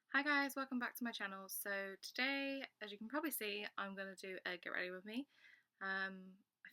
Hi guys, welcome back to my channel. So today, as you can probably see, I'm going to do a get ready with me. I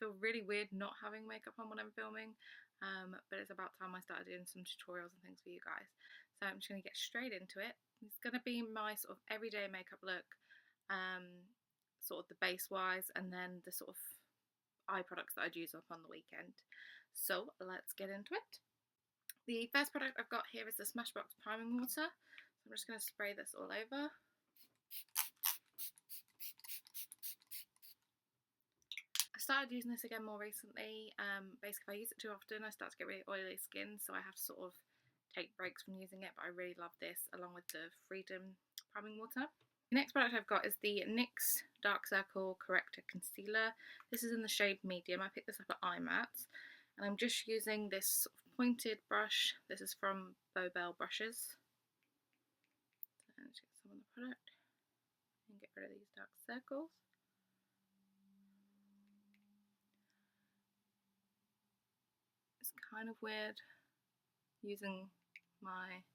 feel really weird not having makeup on when I'm filming, but it's about time I started doing some tutorials and things for you guys. So I'm just going to get straight into it. It's going to be my sort of everyday makeup look, sort of the base wise, and then the sort of eye products that I'd use up on the weekend. So let's get into it. The first product I've got here is the Smashbox Priming Water. So I'm just going to spray this all over. I started using this again more recently. Basically, if I use it too often, I start to get really oily skin, so I have to sort of take breaks from using it, but I really love this along with the Freedom Priming Water. The next product I've got is the NYX Dark Circle Corrector Concealer. This is in the shade Medium. I picked this up at iMats, and I'm just using this sort of pointed brush. This is from Bobel Brushes. And just get some of the product and get rid of these dark circles. It's kind of weird using my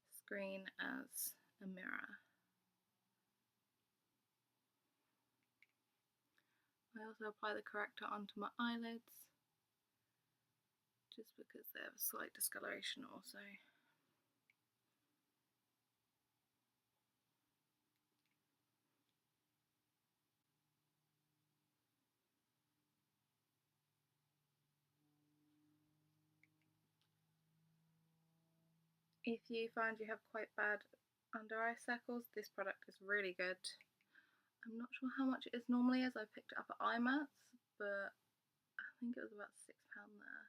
screen as a mirror. I also apply the corrector onto my eyelids just because they have a slight discoloration also. If you find you have quite bad under eye circles, this product is really good. I'm not sure how much it is normally as I picked it up at iMats, but I think it was about £6 there.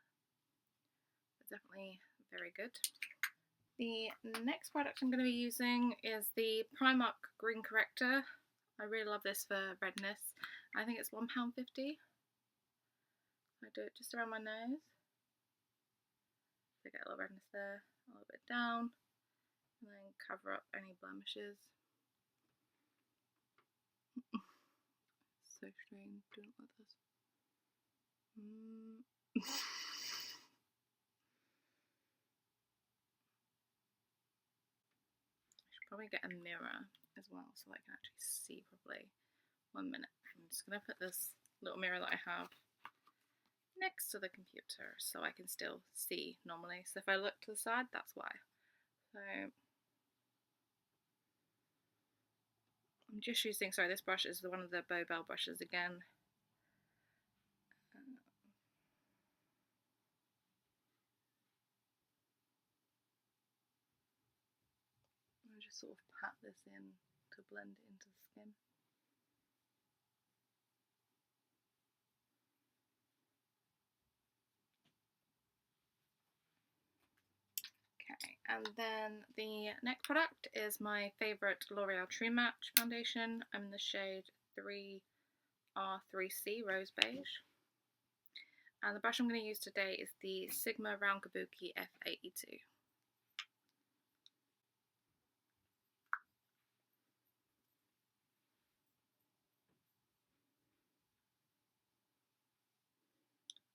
It's definitely very good. The next product I'm going to be using is the Primark Green Corrector. I really love this for redness. I think it's £1.50. I do it just around my nose. So get a little redness there, a little bit down, and then cover up any blemishes. So strange, don't like this. I should probably get a mirror as well so I can actually see properly. 1 minute. I'm just going to put this little mirror that I have next to the computer so I can still see normally. So if I look to the side, that's why. So I'm just using, sorry, this brush is one of the Bobel brushes again. I just sort of pat this in to blend it into the skin. Okay, and then the next product is my favourite L'Oreal True Match foundation. I'm in the shade 3R3C Rose Beige. And the brush I'm going to use today is the Sigma Round Kabuki F82.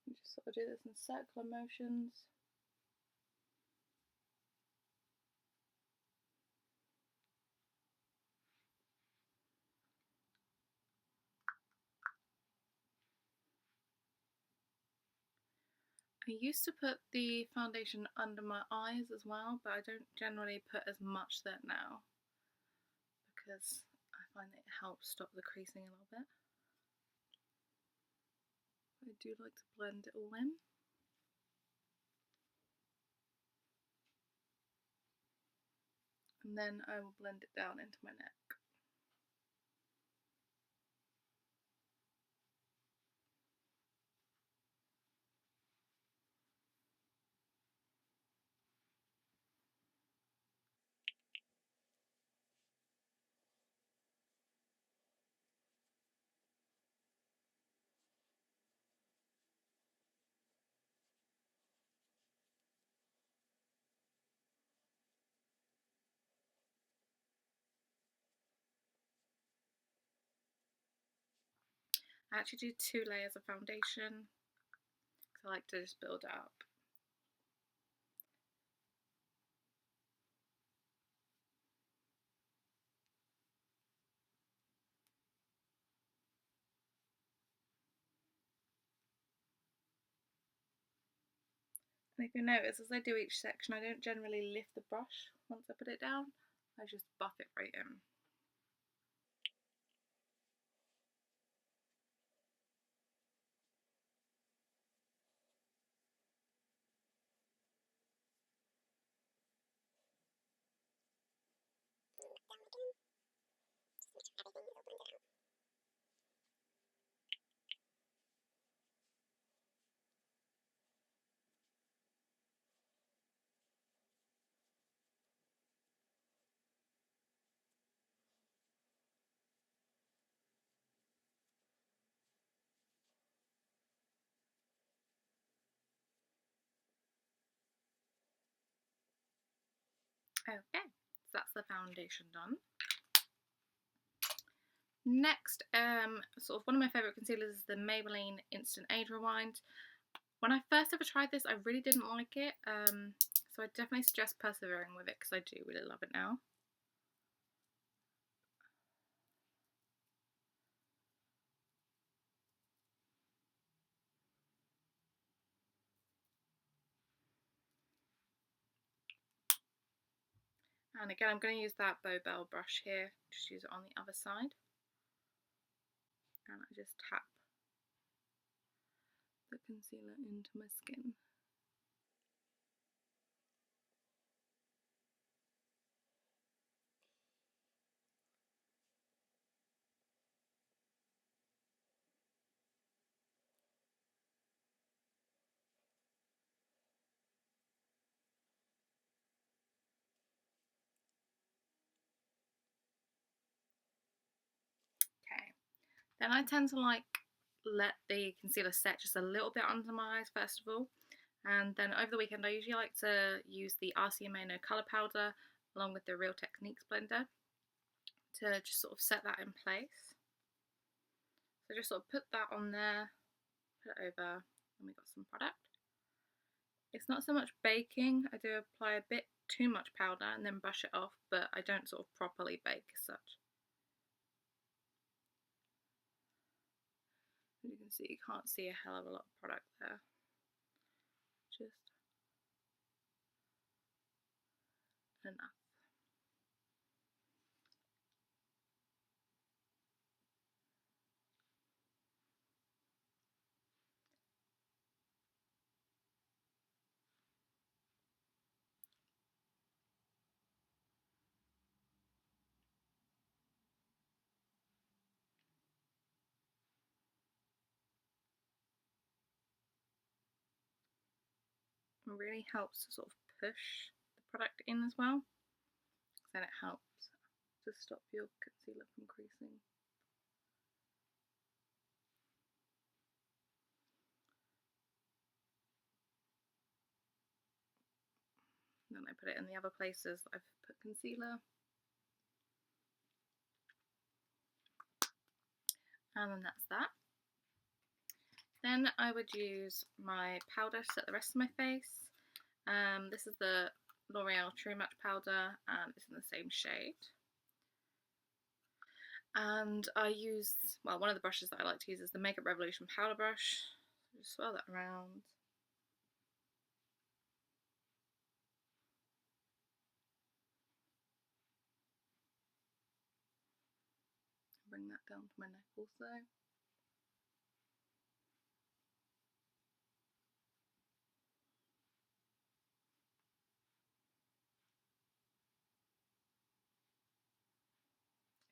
You just sort of do this in circular motions. I used to put the foundation under my eyes as well, but I don't generally put as much there now because I find it helps stop the creasing a little bit. I do like to blend it all in. And then I will blend it down into my neck. I actually do 2 layers of foundation because I like to just build up. And if you notice, as I do each section, I don't generally lift the brush once I put it down. I just buff it right in. Okay, so that's the foundation done. Next, sort of one of my favourite concealers is the Maybelline Instant Age Rewind. When I first ever tried this, I really didn't like it, so I definitely suggest persevering with it because I do really love it now. And again, I'm going to use that Bow Bell brush here, just use it on the other side. And I just tap the concealer into my skin. Okay, then I tend to let the concealer set just a little bit under my eyes first of all, and then over the weekend I usually like to use the RCMA No Colour Powder along with the Real Techniques blender to just sort of set that in place. So just sort of put that on there, put it over, and we got some product. It's not so much baking, I do apply a bit too much powder and then brush it off, but I don't sort of properly bake as such. As you can see, you can't see a hell of a lot of product there. Just enough. It really helps to sort of push the product in as well, then it helps to stop your concealer from creasing. And then I put it in the other places I've put concealer. And then that's that. Then I would use my powder to set the rest of my face. This is the L'Oreal True Match powder and it's in the same shade. And I use, well, one of the brushes that I like to use is the Makeup Revolution powder brush. So just swirl that around. Bring that down to my neck also.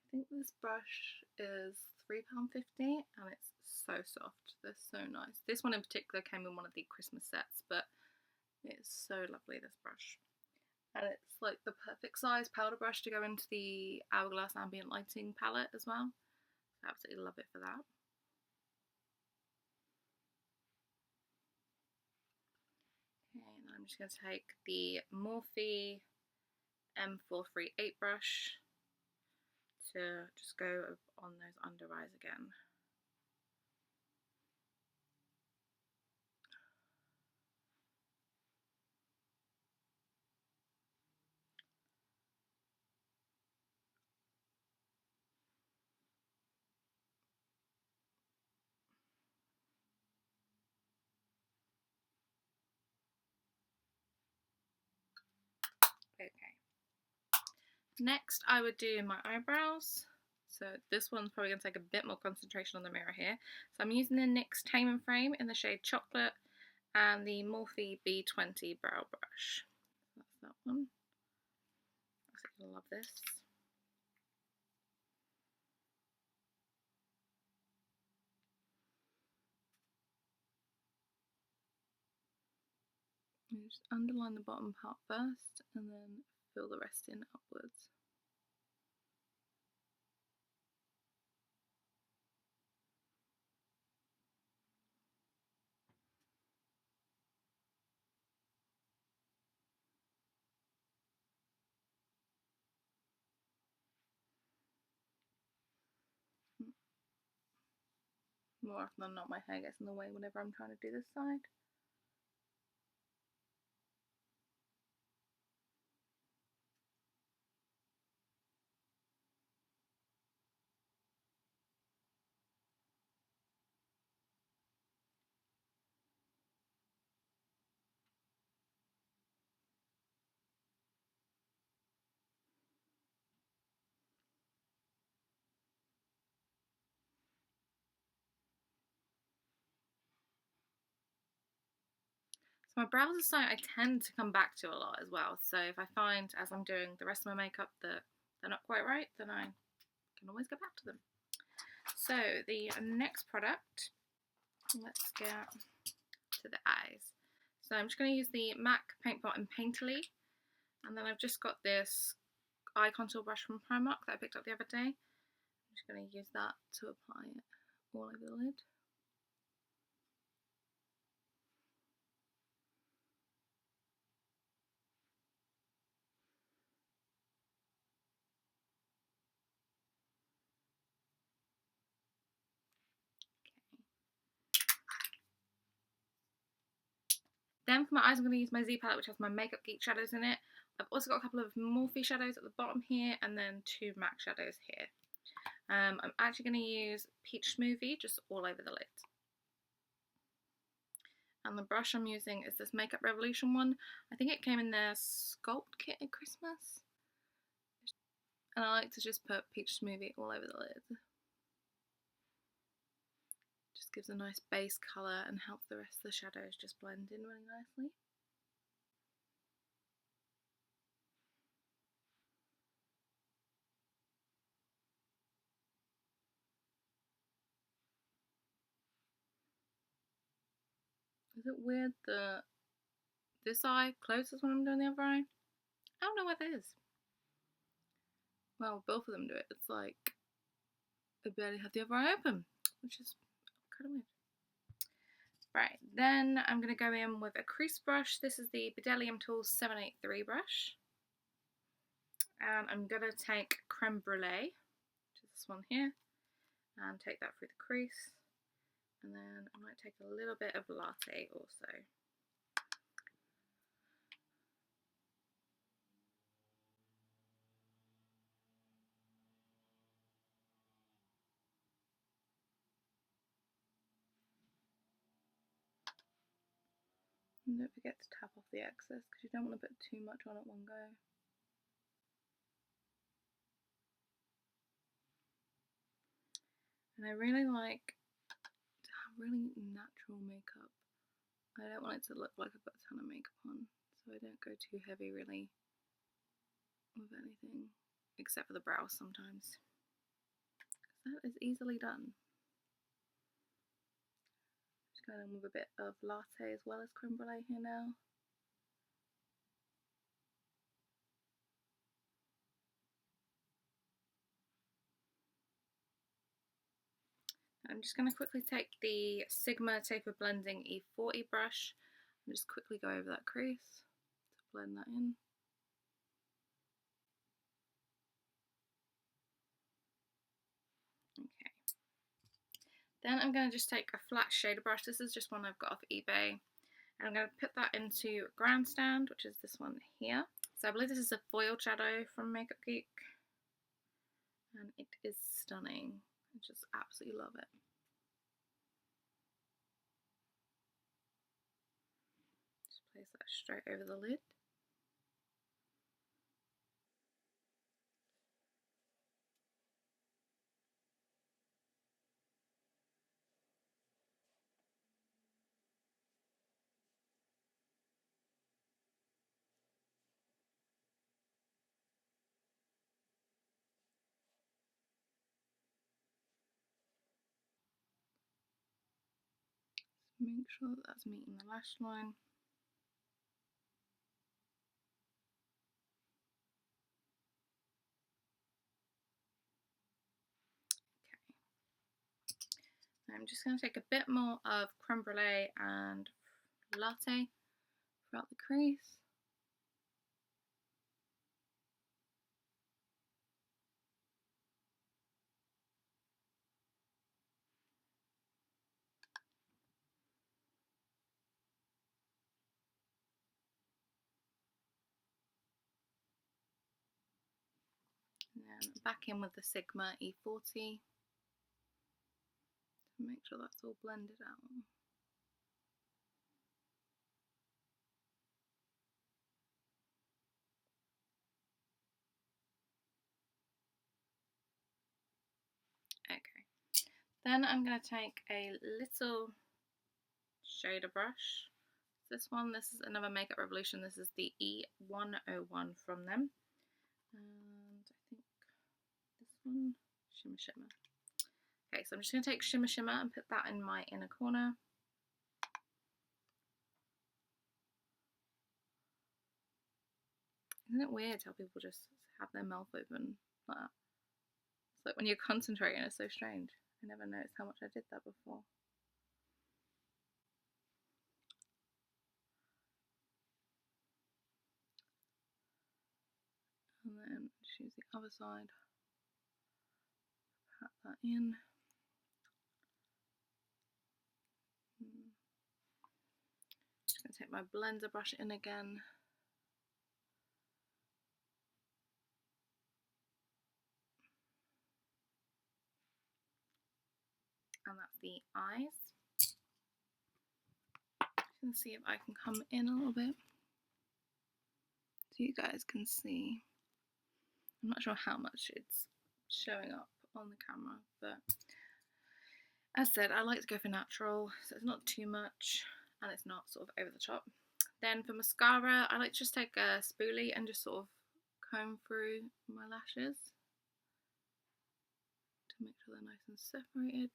I think this brush is £3.50 and it's so soft. They're so nice. This one in particular came in one of the Christmas sets, but it's so lovely, this brush. And it's like the perfect size powder brush to go into the Hourglass Ambient Lighting palette as well. I absolutely love it for that. Okay, and then I'm just going to take the Morphe M438 brush to just go on those under eyes again. Next, I would do my eyebrows. So this one's probably going to take a bit more concentration on the mirror here. So I'm using the NYX Tame and Frame in the shade Chocolate and the Morphe B20 brow brush. That's that one. I love this. You just underline the bottom part first and then fill the rest in upwards. More often than not, my hair gets in the way whenever I'm trying to do this side. So my brows are something I tend to come back to a lot as well. So if I find as I'm doing the rest of my makeup that they're not quite right, then I can always go back to them. So the next product, let's get to the eyes. So I'm just going to use the MAC Paint Pot and Painterly, and then I've just got this eye contour brush from Primark that I picked up the other day. I'm just going to use that to apply it all over the lid. Then for my eyes, I'm going to use my Z palette, which has my Makeup Geek shadows in it. I've also got a couple of Morphe shadows at the bottom here, and then 2 MAC shadows here. I'm actually going to use Peach Smoothie just all over the lid. And the brush I'm using is this Makeup Revolution one. I think it came in their Sculpt kit at Christmas. And I like to just put Peach Smoothie all over the lid. Just gives a nice base colour and helps the rest of the shadows just blend in really nicely. Is it weird that this eye closes when I'm doing the other eye? I don't know what it is. Well, both of them do it. It's like I barely have the other eye open, which is kind of weird. Right, then I'm going to go in with a crease brush. This is the Bdellium Tools 783 brush. And I'm going to take Creme Brulee, which is this one here, and take that through the crease. And then I might take a little bit of Latte also. And don't forget to tap off the excess because you don't want to put too much on at one go. And I really like to have really natural makeup. I don't want it to look like I've got a ton of makeup on, so I don't go too heavy really with anything, except for the brows sometimes. That is easily done. Just going in with a bit of Latte as well as Creme Brulee here now. I'm just going to quickly take the Sigma Taper Blending E40 brush and just quickly go over that crease to blend that in. Okay. Then I'm going to just take a flat shader brush. This is just one I've got off eBay. And I'm going to put that into Grandstand, which is this one here. So I believe this is a foil shadow from Makeup Geek. And it is stunning. I just absolutely love it. Just place that straight over the lid. Make sure that that's meeting the lash line. Okay. I'm just going to take a bit more of creme brulee and latte throughout the crease. And then back in with the Sigma E40 to make sure that's all blended out. Okay, then I'm going to take a little shader brush. This is another Makeup Revolution. This is the E101 from them. And I think this one, Shimmer Shimmer. Okay, so I'm just going to take Shimmer Shimmer and put that in my inner corner. Isn't it weird how people just have their mouth open like that? It's like when you're concentrating, it's so strange. I never noticed how much I did that before. And then just use the other side. Pat that in. Just going to take my blender brush in again. And that's the eyes. Just going to see if I can come in a little bit so you guys can see. I'm not sure how much it's showing up on the camera, but as said, I like to go for natural, so it's not too much and it's not sort of over the top. Then for mascara, I like to just take a spoolie and just sort of comb through my lashes to make sure they're nice and separated.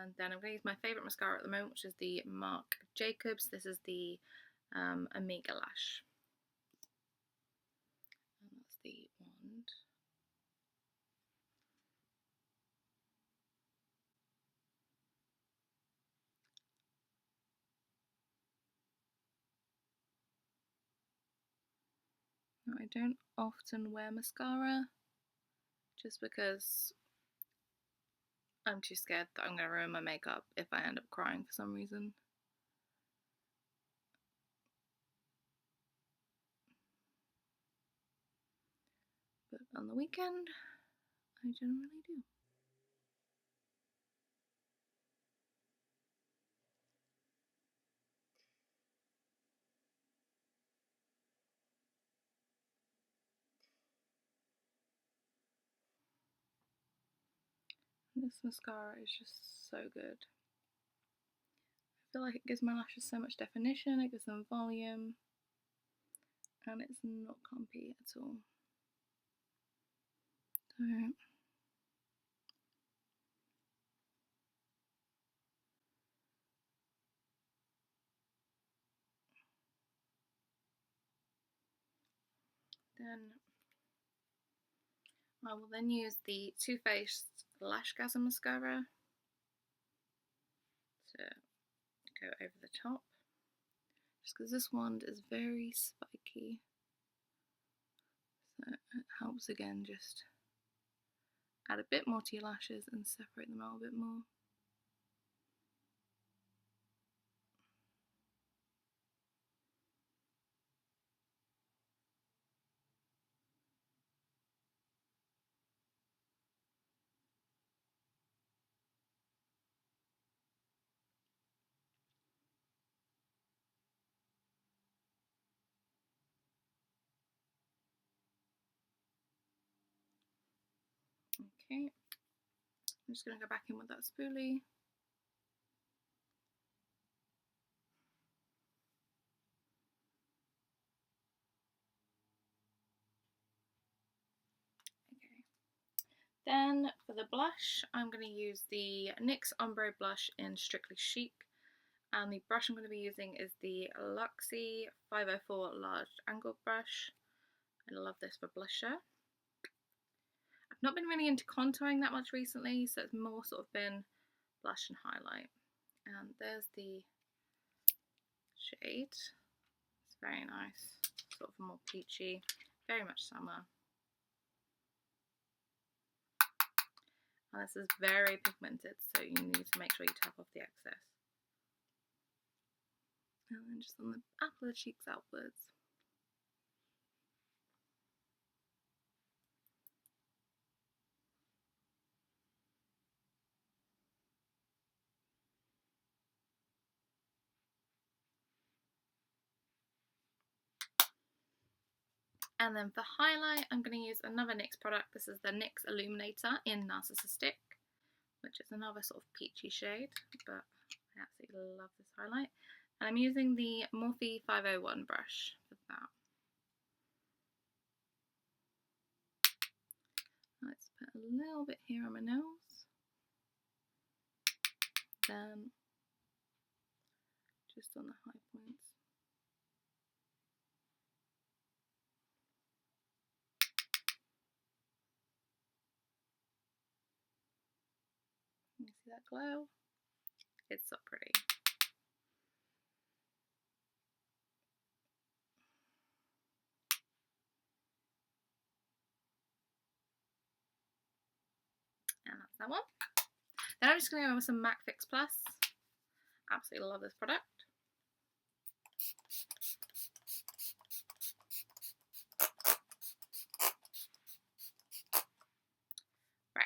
And then I'm going to use my favourite mascara at the moment, which is the Marc Jacobs. This is the Omega Lash. And that's the wand. Now, I don't often wear mascara just because I'm too scared that I'm going to ruin my makeup if I end up crying for some reason. But on the weekend, I generally do. This mascara is just so good. I feel like it gives my lashes so much definition, it gives them volume, and it's not clumpy at all. So then I will then use the Too Faced Lashgasm mascara to go over the top, just because this wand is very spiky, so it helps again just add a bit more to your lashes and separate them out a bit more. Okay, I'm just going to go back in with that spoolie. Okay, Then for the blush, I'm going to use the NYX Ombre Blush in Strictly Chic. And the brush I'm going to be using is the Luxie 504 Large Angled Brush. I love this for blusher. I've not been really into contouring that much recently, so it's more sort of been blush and highlight. And there's the shade. It's very nice, sort of more peachy, very much summer. And this is very pigmented, so you need to make sure you tap off the excess. And then just on the apple of the cheeks outwards. And then for highlight, I'm going to use another NYX product. This is the NYX Illuminator in Narcissistic, which is another sort of peachy shade, but I absolutely love this highlight. And I'm using the Morphe 501 brush for that. Let's put a little bit here on my nose. Then just on the high points. You see that glow? It's so pretty. And that's that one. Then I'm just going to go with some MAC Fix Plus. Absolutely love this product. Right,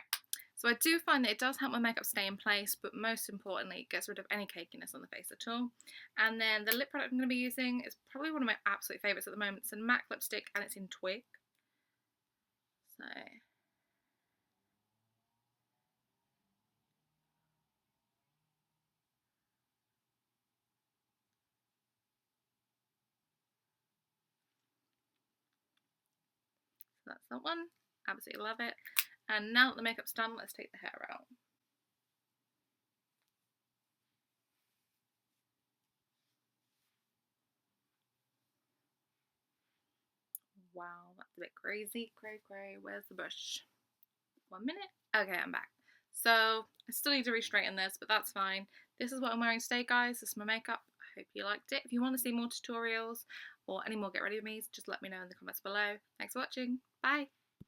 so I do find that it does help my makeup stay in place, but most importantly, it gets rid of any cakiness on the face at all. And then the lip product I'm going to be using is probably one of my absolute favourites at the moment. It's a MAC lipstick and it's in Twig. So that's that one. Absolutely love it. And now that the makeup's done, let's take the hair out. Wow, that's a bit crazy. Grey. Where's the brush? 1 minute. Okay, I'm back. So I still need to re-straighten this, but that's fine. This is what I'm wearing today, guys. This is my makeup. I hope you liked it. If you want to see more tutorials or any more get ready with me, just let me know in the comments below. Thanks for watching. Bye.